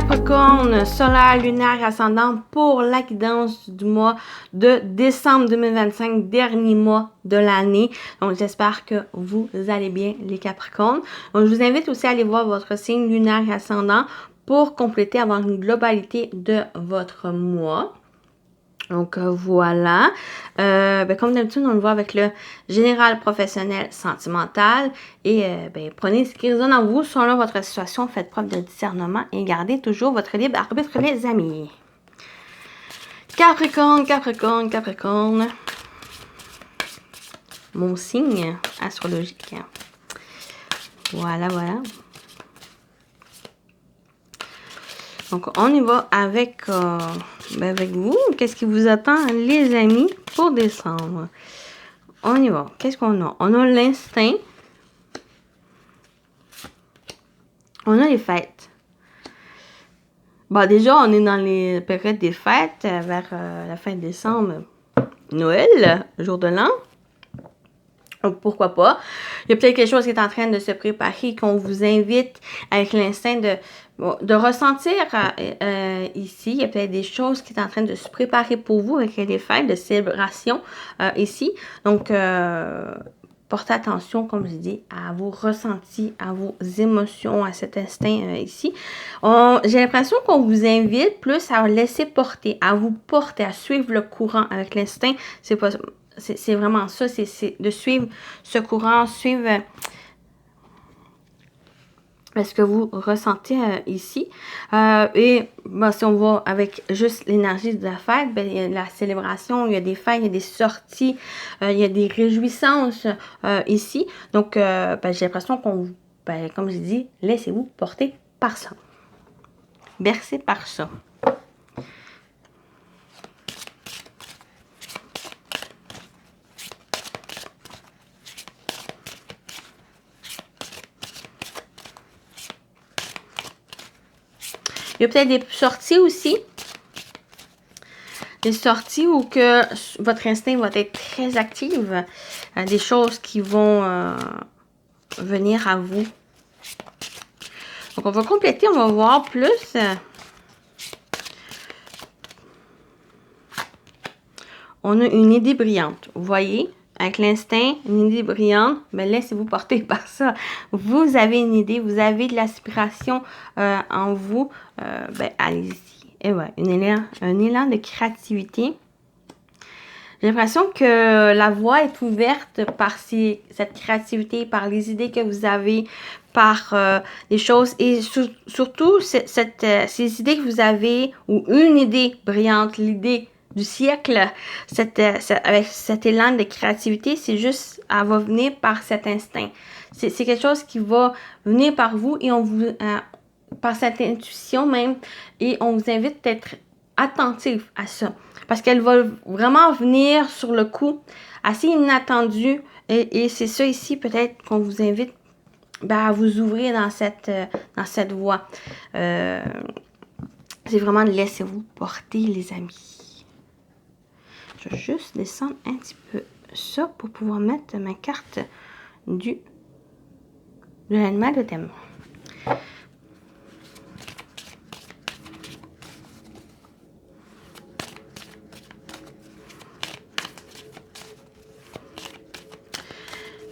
Capricorne, solaire, lunaire, ascendant pour la guidance du mois de décembre 2025, dernier mois de l'année. Donc, j'espère que vous allez bien, les Capricornes. Donc, je vous invite aussi à aller voir votre signe lunaire et ascendant pour compléter, avoir une globalité de votre mois. Donc, voilà. Comme d'habitude, on le voit avec le général, professionnel, sentimental. Et prenez ce qui résonne en vous selon votre situation. Faites preuve de discernement et gardez toujours votre libre arbitre, les amis. Capricorne, Capricorne, Capricorne. Mon signe astrologique. Voilà, voilà. Donc, on y va avec vous. Qu'est-ce qui vous attend, les amis, pour décembre? On y va. Qu'est-ce qu'on a? On a l'instinct. On a les fêtes. Bon, déjà, on est dans les périodes des fêtes, vers la fin décembre. Noël, jour de l'an. Donc, pourquoi pas? Il y a peut-être quelque chose qui est en train de se préparer, qu'on vous invite avec l'instinct de ressentir ici. Il y a peut-être des choses qui sont en train de se préparer pour vous avec les fêtes de célébration ici. Donc, portez attention, comme je dis, à vos ressentis, à vos émotions, à cet instinct ici. J'ai l'impression qu'on vous invite plus à laisser porter, à vous porter, à suivre le courant avec l'instinct. C'est vraiment ça, c'est de suivre ce courant, suivre ce que vous ressentez ici. Si on va avec juste l'énergie de la fête, il y a la célébration, il y a des fêtes, il y a des sorties, il y a des réjouissances ici. Donc, j'ai l'impression qu'on, comme je dis, laissez-vous porter par ça. Bercé par ça. Il y a peut-être des sorties aussi. Des sorties où que votre instinct va être très actif. Des choses qui vont venir à vous. Donc, on va compléter, on va voir plus. On a une idée brillante. Vous voyez? Avec l'instinct, une idée brillante, mais laissez-vous porter par ça. Vous avez une idée, vous avez de l'aspiration en vous, allez-y. Et ouais, un élan de créativité. J'ai l'impression que la voie est ouverte par cette créativité, par les idées que vous avez, par les choses et surtout ces idées que vous avez, ou une idée brillante, l'idée du siècle, avec cet élan de créativité, c'est juste, elle va venir par cet instinct. C'est quelque chose qui va venir par vous et on vous, par cette intuition même, et on vous invite à être attentif à ça. Parce qu'elle va vraiment venir sur le coup, assez inattendue, et c'est ça ici peut-être qu'on vous invite à vous ouvrir dans cette voie. C'est vraiment de laissez-vous porter, les amis. Je vais juste descendre un petit peu ça pour pouvoir mettre ma carte de l'animal de thème.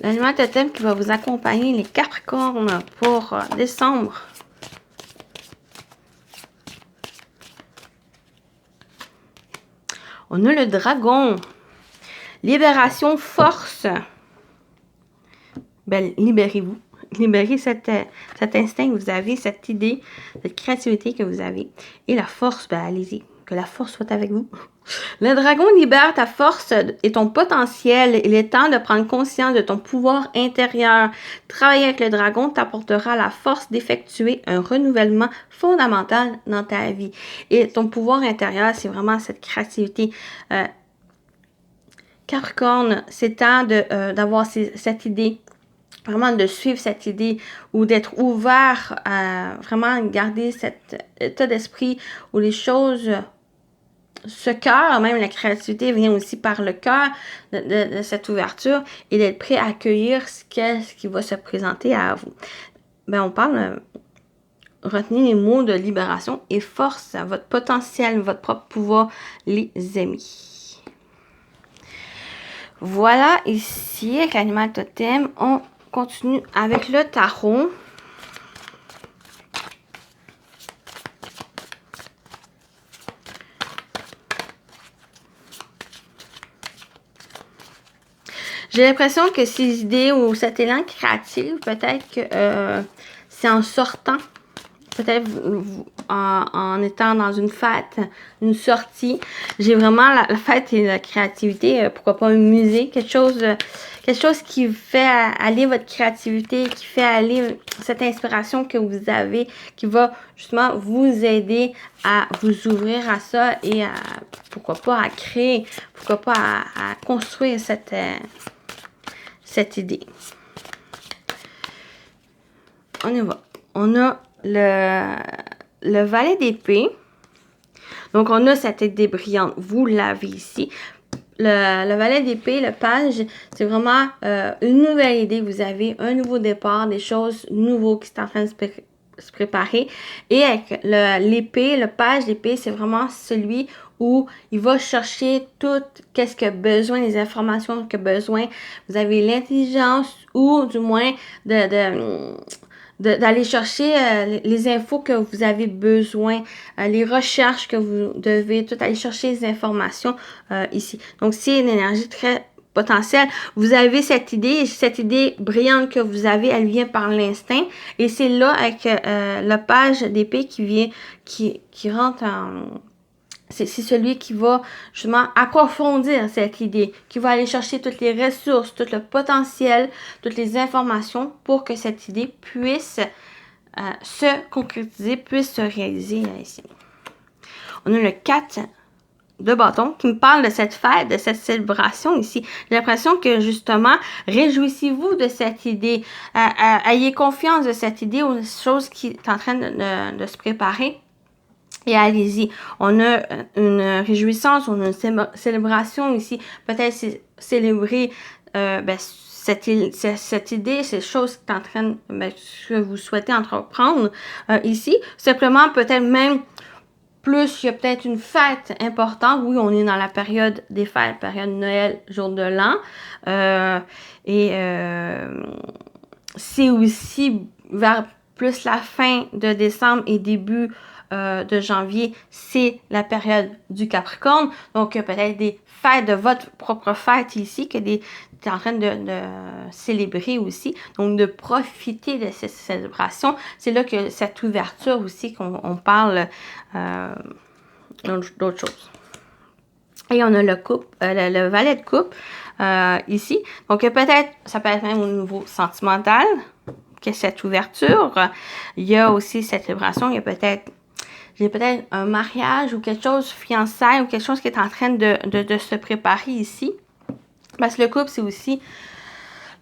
L'animal de thème qui va vous accompagner, les Capricornes, pour décembre. On a le dragon. Libération, force. Libérez-vous. Libérez cet instinct que vous avez, cette idée, cette créativité que vous avez. Et la force, allez-y. Que la force soit avec vous. Le dragon libère ta force et ton potentiel. Il est temps de prendre conscience de ton pouvoir intérieur. Travailler avec le dragon t'apportera la force d'effectuer un renouvellement fondamental dans ta vie. Et ton pouvoir intérieur, c'est vraiment cette créativité. Capricorne, c'est temps d'avoir cette idée. Vraiment de suivre cette idée ou d'être ouvert à vraiment garder cet état d'esprit où les choses, ce cœur, même la créativité vient aussi par le cœur de cette ouverture et d'être prêt à accueillir ce qui va se présenter à vous. On parle retenez les mots de libération et force à votre potentiel, votre propre pouvoir, les amis. Voilà, ici, avec l'animal totem, on continue avec le tarot. J'ai l'impression que ces idées ou cet élan créatif, peut-être que c'est en sortant, peut-être en étant dans une fête, une sortie. J'ai vraiment la fête et la créativité, pourquoi pas un musée, quelque chose qui fait aller votre créativité, qui fait aller cette inspiration que vous avez, qui va justement vous aider à vous ouvrir à ça et à, pourquoi pas, à créer, pourquoi pas à construire cette idée. On y va. On a le valet d'épée. Donc, on a cette idée brillante. Vous l'avez ici. Le valet d'épée, le page, c'est vraiment une nouvelle idée. Vous avez un nouveau départ, des choses nouvelles qui sont en train de se préparer. Et avec l'épée, le page d'épée, c'est vraiment celui où il va chercher tout qu'est-ce qu'il a besoin, les informations qu'il a besoin. Vous avez l'intelligence ou du moins d'aller chercher les infos que vous avez besoin, les recherches que vous devez tout aller chercher les informations ici. Donc, c'est une énergie très potentielle. Vous avez cette idée brillante que vous avez, elle vient par l'instinct. Et c'est là avec le page d'épée qui rentre en... C'est celui qui va justement approfondir cette idée, qui va aller chercher toutes les ressources, tout le potentiel, toutes les informations pour que cette idée puisse se concrétiser, puisse se réaliser ici. On a le 4 de bâton qui me parle de cette fête, de cette célébration ici. J'ai l'impression que justement, réjouissez-vous de cette idée, ayez confiance de cette idée ou des choses qui est en train de se préparer. Et allez-y, on a une réjouissance, on a une célébration ici. Peut-être célébrer cette idée, ces choses qui est en train, que vous souhaitez entreprendre ici. Simplement, peut-être même plus, il y a peut-être une fête importante. Oui, on est dans la période des fêtes, période de Noël, jour de l'an. C'est aussi vers plus la fin de décembre et début de janvier, c'est la période du Capricorne. Donc, peut-être des fêtes de votre propre fête ici que tu es en train de célébrer aussi. Donc, de profiter de cette célébration. C'est là que cette ouverture aussi qu'on parle d'autres choses. Et on a le valet de coupe ici. Donc, peut-être, ça peut être même au niveau sentimental que cette ouverture. Il y a aussi cette vibration. Il y a peut-être un mariage ou quelque chose, fiançailles ou quelque chose qui est en train de se préparer ici. Parce que le couple, c'est aussi,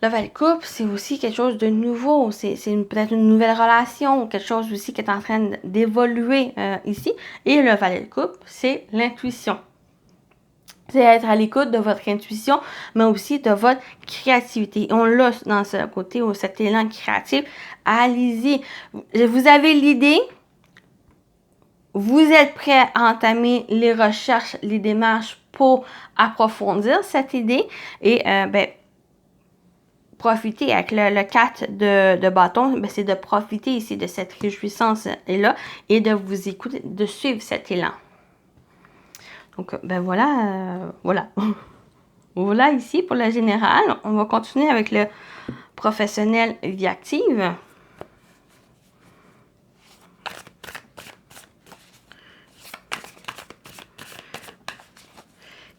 le valet de coupe, c'est aussi quelque chose de nouveau. C'est peut-être une nouvelle relation ou quelque chose aussi qui est en train d'évoluer ici. Et le valet de coupe, c'est l'intuition. C'est être à l'écoute de votre intuition, mais aussi de votre créativité. On l'a dans ce côté, ou cet élan créatif. Allez-y. Vous avez l'idée. Vous êtes prêt à entamer les recherches, les démarches pour approfondir cette idée et profiter avec le 4 de bâton, c'est de profiter ici de cette réjouissance-là et de vous écouter, de suivre cet élan. Donc, voilà. Voilà ici pour le général. On va continuer avec le professionnel vie active.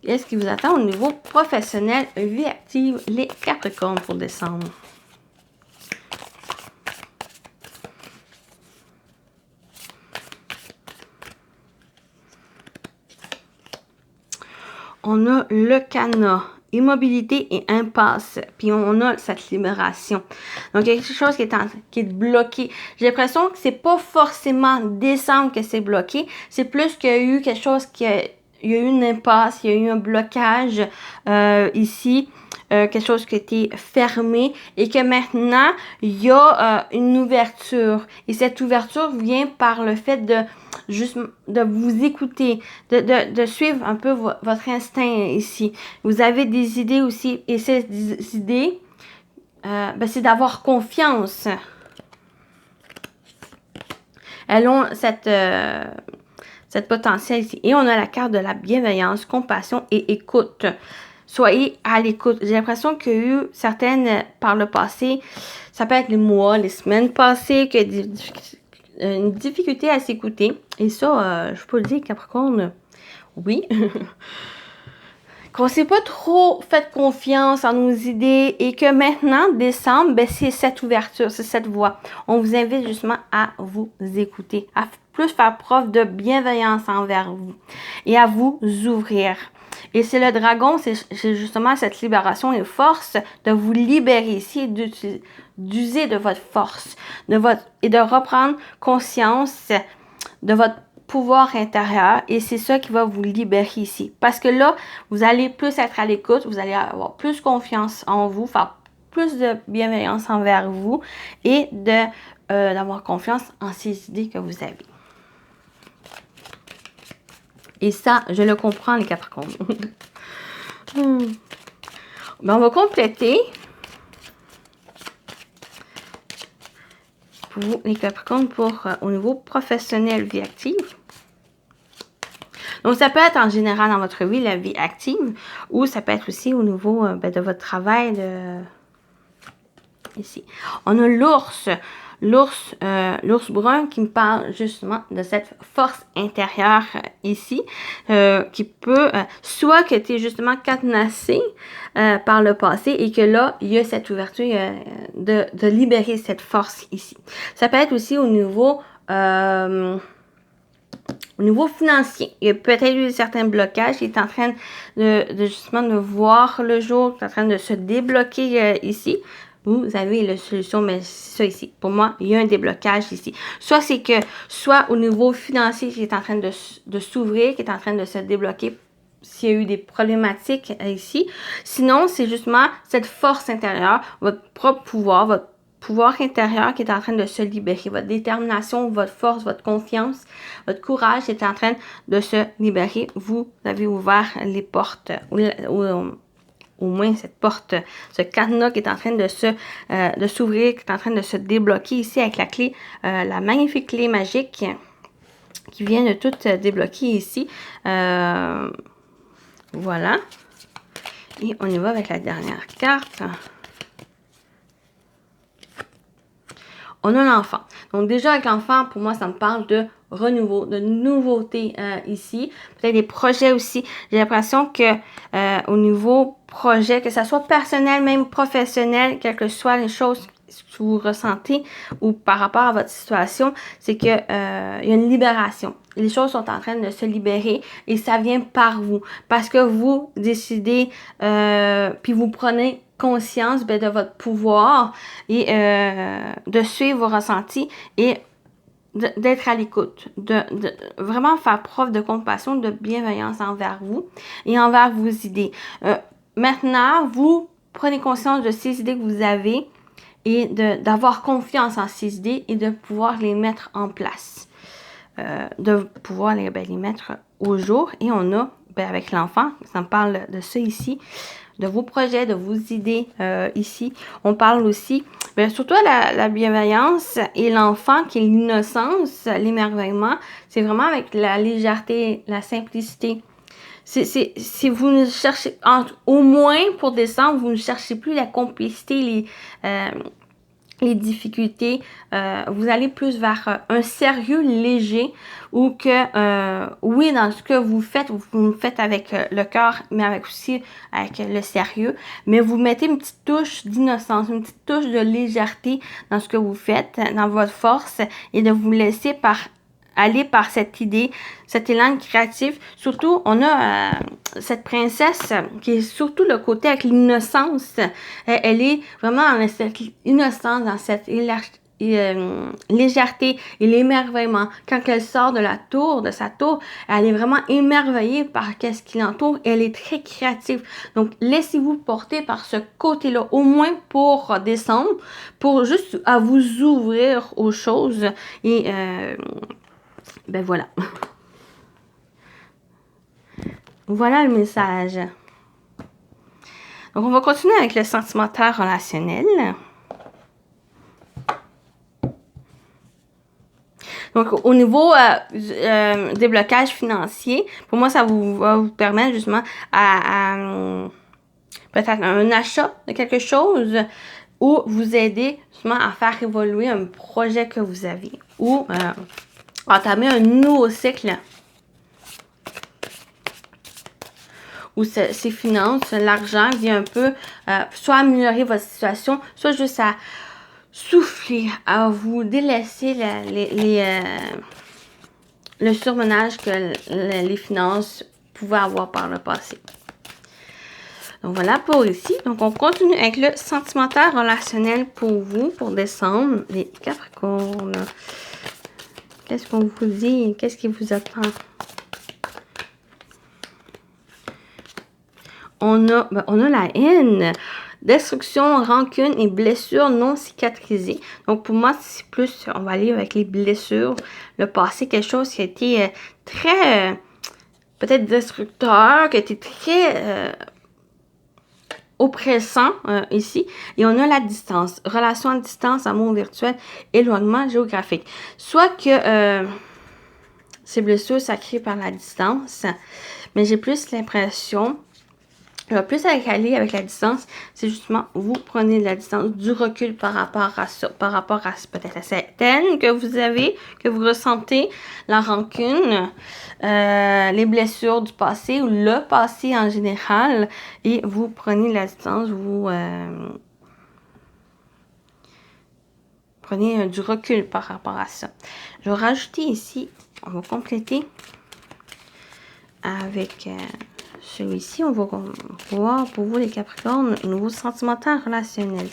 Qu'est-ce qui vous attend au niveau professionnel, vie active, les Capricornes pour décembre? On a le cadenas, immobilité et impasse. Puis on a cette libération. Donc, il y a quelque chose qui est bloqué. J'ai l'impression que c'est pas forcément décembre que c'est bloqué. C'est plus qu'il y a eu quelque chose qui a il y a eu une impasse, il y a eu un blocage ici. Quelque chose qui a été fermé et que maintenant, il y a une ouverture. Et cette ouverture vient par le fait de vous écouter, de suivre un peu votre instinct ici. Vous avez des idées aussi, et ces idées, c'est d'avoir confiance. Elles ont cette potentiel ici. Et on a la carte de la bienveillance, compassion et écoute. Soyez à l'écoute. J'ai l'impression qu'il y a eu certaines par le passé, ça peut être les mois, les semaines passées, qu'il y a une difficulté à s'écouter. Et ça, je peux le dire, Capricorne, oui. Qu'on ne s'est pas trop fait confiance en nos idées et que maintenant, décembre, c'est cette ouverture, c'est cette voie. On vous invite justement à vous écouter, à plus faire preuve de bienveillance envers vous et à vous ouvrir. Et c'est le dragon, c'est justement cette libération et force de vous libérer ici, d'user de votre force, et de reprendre conscience de votre pouvoir intérieur. Et c'est ça qui va vous libérer ici. Parce que là, vous allez plus être à l'écoute, vous allez avoir plus confiance en vous, faire plus de bienveillance envers vous et d'avoir confiance en ces idées que vous avez. Et ça, je le comprends, les Capricornes. On va compléter. Pour vous, les Capricornes, au niveau professionnel, vie active. Donc, ça peut être en général dans votre vie, la vie active, ou ça peut être aussi au niveau de votre travail. Ici. On a l'ours. L'ours brun qui me parle justement de cette force intérieure ici, qui peut, soit que tu es justement cadenassé par le passé et que là, il y a cette ouverture de libérer cette force ici. Ça peut être aussi au niveau financier. Il y a peut-être eu certains blocages qui est en train de justement de voir le jour, qui est en train de se débloquer ici. Vous avez la solution, mais c'est ça ici. Pour moi, il y a un déblocage ici. Soit au niveau financier qui est en train de s'ouvrir, qui est en train de se débloquer, s'il y a eu des problématiques ici. Sinon, c'est justement cette force intérieure, votre propre pouvoir, votre pouvoir intérieur qui est en train de se libérer. Votre détermination, votre force, votre confiance, votre courage est en train de se libérer. Vous avez ouvert les portes, au moins cette porte, ce cadenas qui est en train de s'ouvrir, qui est en train de se débloquer ici avec la clé, la magnifique clé magique qui vient de tout débloquer ici. Voilà. Et on y va avec la dernière carte. On a l'enfant. Donc déjà avec l'enfant, pour moi, ça me parle de renouveau, de nouveauté ici. Peut-être des projets aussi. J'ai l'impression que au niveau projet, que ce soit personnel, même professionnel, quelles que soient les choses que vous ressentez ou par rapport à votre situation, c'est que il y a une libération. Les choses sont en train de se libérer et ça vient par vous. Parce que vous décidez, puis vous prenez conscience de votre pouvoir et de suivre vos ressentis et d'être à l'écoute, de vraiment faire preuve de compassion, de bienveillance envers vous et envers vos idées. Maintenant, vous prenez conscience de ces idées que vous avez et d'avoir confiance en ces idées et de pouvoir les mettre en place. De pouvoir les mettre au jour. Et on a, avec l'enfant, ça me parle de ça ici, de vos projets, de vos idées ici. On parle aussi, surtout la bienveillance et l'enfant qui est l'innocence, l'émerveillement. C'est vraiment avec la légèreté, la simplicité. Si vous ne cherchez, au moins pour décembre, vous ne cherchez plus la complicité, les difficultés, vous allez plus vers un sérieux léger ou que, oui, dans ce que vous faites le faites avec le cœur, mais aussi avec le sérieux, mais vous mettez une petite touche d'innocence, une petite touche de légèreté dans ce que vous faites, dans votre force et de vous laisser aller par cette idée, cet élan créatif. Surtout, on a cette princesse qui est surtout le côté avec l'innocence. Elle est vraiment dans cette innocence, dans cette légèreté et l'émerveillement. Quand elle sort de sa tour, elle est vraiment émerveillée par qu'est-ce qui l'entoure. Elle est très créative. Donc, laissez-vous porter par ce côté-là, au moins pour descendre, pour juste à vous ouvrir aux choses. Et, ben voilà. Voilà le message. Donc, on va continuer avec le sentimental relationnel. Donc, au niveau déblocage financier, pour moi, ça va vous permettre justement à peut-être un achat de quelque chose ou vous aider justement à faire évoluer un projet que vous avez ou entamer un nouveau cycle où ces finances, l'argent vient un peu soit améliorer votre situation, soit juste à souffler, à vous délaisser le surmenage que les finances pouvaient avoir par le passé. Donc voilà pour ici. Donc on continue avec le sentimental relationnel pour vous, pour décembre, les Capricornes. Qu'est-ce qu'on vous dit? Qu'est-ce qui vous attend? On a la haine, destruction, rancune et blessures non cicatrisées. Donc, pour moi, c'est plus, on va aller avec les blessures. Le passé, quelque chose qui a été très, peut-être destructeur, qui a été très oppressant ici. Et on a la distance, relation à distance, amour virtuel, éloignement géographique. Soit que ces blessures, ça crée par la distance, mais j'ai plus l'impression... Le plus aller avec la distance, c'est justement, vous prenez de la distance, du recul par rapport à ça, par rapport à peut-être à cette haine que vous avez, que vous ressentez, la rancune, les blessures du passé ou le passé en général, et vous prenez de la distance, vous prenez du recul par rapport à ça. Je vais rajouter ici, on va compléter avec... celui-ci, on va voir pour vous les Capricornes, nouveau sentimental relationnel.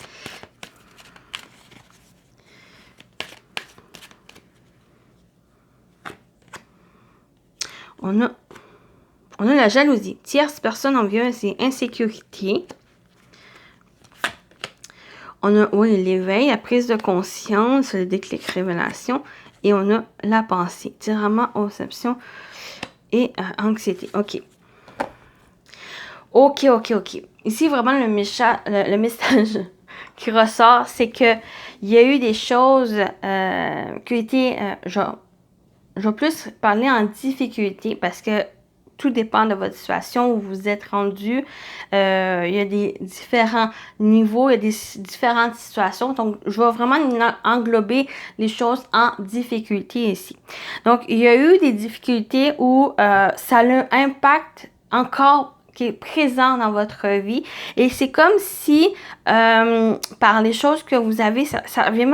On a la jalousie, tierce personne envieuse et insécurité. On a, oui, l'éveil, la prise de conscience, le déclic, révélation. Et on a la pensée, tiraillement, obsession et anxiété. OK. OK. Ici, vraiment, le message qui ressort, c'est que il y a eu des choses qui ont été, je vais plus parler en difficulté parce que tout dépend de votre situation où vous êtes rendu. Il y a des différents niveaux, il y a des différentes situations. Donc, je vais vraiment englober les choses en difficulté ici. Donc, il y a eu des difficultés où ça a un impact encore qui est présent dans votre vie. Et c'est comme si, par les choses que vous avez, ça revient,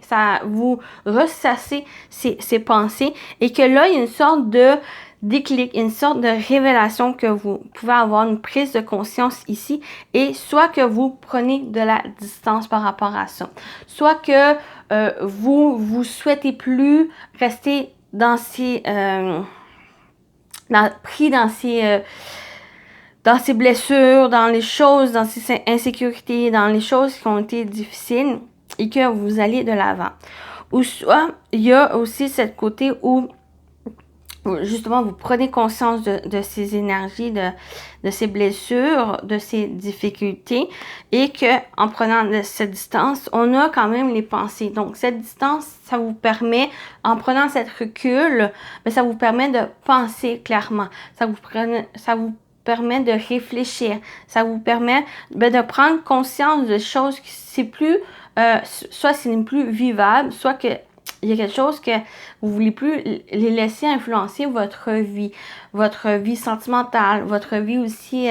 ça vous ressassez ces pensées. Et que là, il y a une sorte de déclic, une sorte de révélation que vous pouvez avoir, une prise de conscience ici. Et soit que vous prenez de la distance par rapport à ça. Soit que vous souhaitez plus rester dans ces... pris dans ces blessures, dans les choses, dans ces insécurités, dans les choses qui ont été difficiles et que vous allez de l'avant. Ou soit, il y a aussi ce côté où justement vous prenez conscience de ces énergies, de ces blessures, de ces difficultés et que en prenant de cette distance, on a quand même les pensées. Donc cette distance, ça vous permet, en prenant cette recul, mais ça vous permet de penser clairement. Ça vous permet de réfléchir. Ça vous permet de prendre conscience de choses qui c'est plus, soit c'est plus vivable, soit que il y a quelque chose que vous voulez plus les laisser influencer votre vie sentimentale, votre vie aussi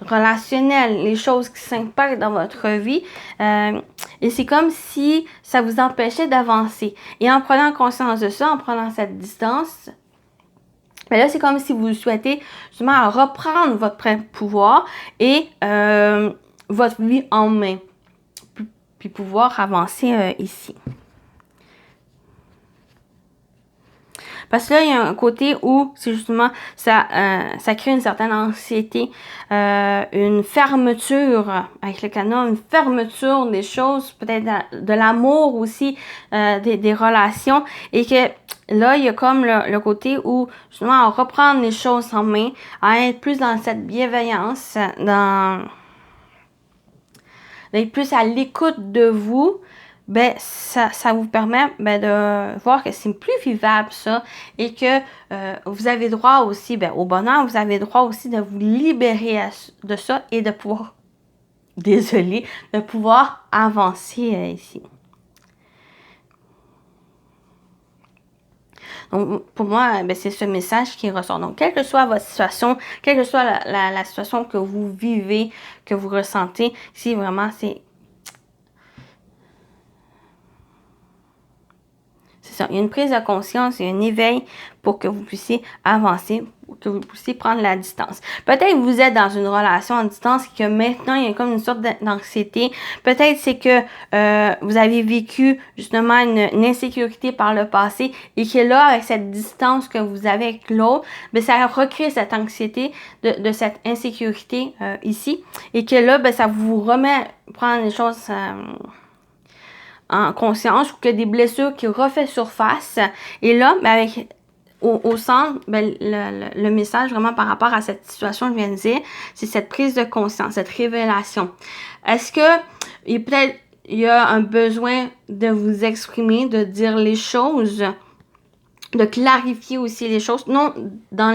relationnelle, les choses qui s'impactent dans votre vie. Et c'est comme si ça vous empêchait d'avancer. Et en prenant conscience de ça, en prenant cette distance, mais là, c'est comme si vous souhaitez justement reprendre votre pouvoir et votre vie en main. puis pouvoir avancer ici. Parce que là, il y a un côté où, c'est justement, ça crée une certaine anxiété, une fermeture avec le canon, une fermeture des choses, peut-être de l'amour aussi, des relations, et que là, il y a comme le côté où, justement, à reprendre les choses en main, à être plus dans cette bienveillance, d'être plus à l'écoute de vous, ben ça vous permet de voir que c'est plus vivable ça et que vous avez droit aussi au bonheur, vous avez droit aussi de vous libérer de ça et de pouvoir, désolé, de pouvoir avancer ici. Donc, pour moi, c'est ce message qui ressort. Donc, quelle que soit votre situation, quelle que soit la situation que vous vivez, que vous ressentez, si vraiment c'est ça, il y a une prise de conscience, il y a un éveil pour que vous puissiez avancer, pour que vous puissiez prendre la distance. Peut-être que vous êtes dans une relation à distance et que maintenant, il y a comme une sorte d'anxiété. Peut-être c'est que vous avez vécu justement une insécurité par le passé et que là, avec cette distance que vous avez avec l'autre, ça recrée cette anxiété de cette insécurité ici et que là, ça vous remet prendre les choses en conscience ou que des blessures qui refait surface. Et là, avec au centre, le message vraiment par rapport à cette situation que je viens de dire, c'est cette prise de conscience, cette révélation. Est-ce que peut-être il y a un besoin de vous exprimer, de dire les choses, de clarifier aussi les choses, non dans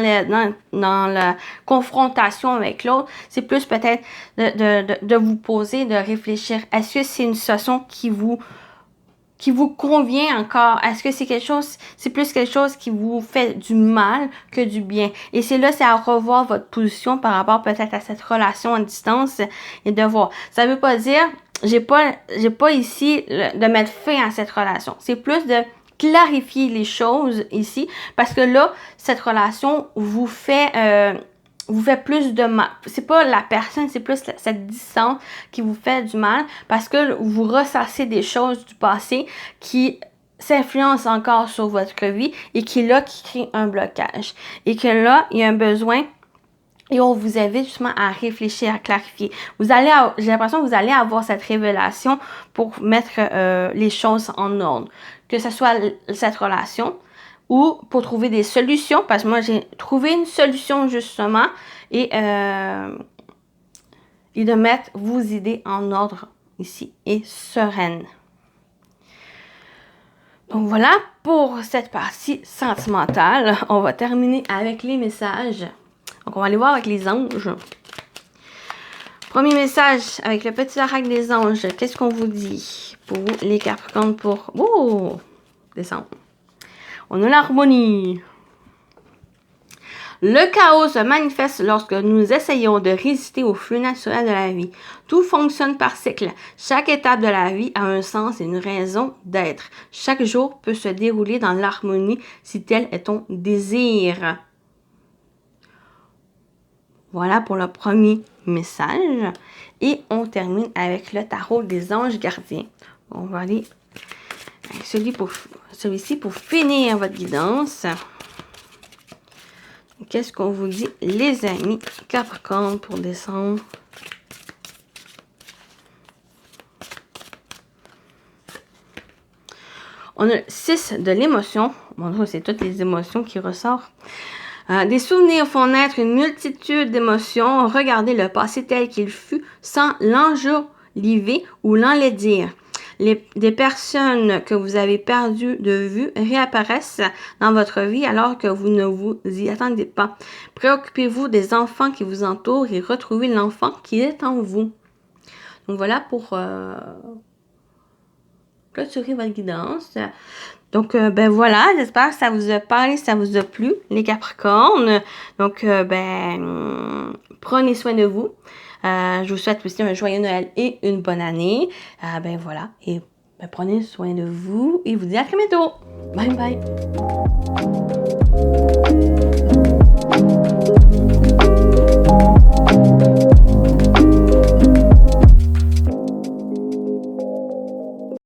la confrontation avec l'autre, c'est plus peut-être de vous poser, de réfléchir. Est-ce que c'est une situation qui vous convient encore? Est-ce que c'est plus quelque chose qui vous fait du mal que du bien? Et c'est à revoir votre position par rapport peut-être à cette relation à distance et de voir. Ça veut pas dire, j'ai pas ici de mettre fin à cette relation. C'est plus de clarifier les choses ici parce que là, cette relation vous fait plus de mal. C'est pas la personne, c'est plus cette distance qui vous fait du mal parce que vous ressassez des choses du passé qui s'influencent encore sur votre vie et qui crée un blocage. Et que là, il y a un besoin et on vous invite justement à réfléchir, à clarifier. J'ai l'impression que vous allez avoir cette révélation pour mettre les choses en ordre. Que ce soit cette relation, ou pour trouver des solutions, parce que moi, j'ai trouvé une solution justement, et de mettre vos idées en ordre ici, et sereine. Donc voilà pour cette partie sentimentale. On va terminer avec les messages. Donc on va aller voir avec les anges. Premier message avec le petit oracle des anges. Qu'est-ce qu'on vous dit pour les Capricornes pour décembre? On a l'harmonie. Le chaos se manifeste lorsque nous essayons de résister au flux naturel de la vie. Tout fonctionne par cycle. Chaque étape de la vie a un sens et une raison d'être. Chaque jour peut se dérouler dans l'harmonie si tel est ton désir. Voilà pour le premier message. Et on termine avec le tarot des anges gardiens. On va aller avec celui-ci pour finir votre guidance. Qu'est-ce qu'on vous dit, les amis Capricorne, pour décembre? On a le 6 de l'émotion. Bon, c'est toutes les émotions qui ressortent. Des souvenirs font naître une multitude d'émotions. Regardez le passé tel qu'il fut sans l'enjoliver ou l'enlaidir. Des personnes que vous avez perdues de vue réapparaissent dans votre vie alors que vous ne vous y attendez pas. Préoccupez-vous des enfants qui vous entourent et retrouvez l'enfant qui est en vous. Donc voilà pour clôturer votre guidance. Donc, voilà, j'espère que ça vous a parlé, ça vous a plu, les Capricornes. Donc, prenez soin de vous. Je vous souhaite aussi un joyeux Noël et une bonne année. Voilà, et prenez soin de vous et vous dis à très bientôt. Bye bye.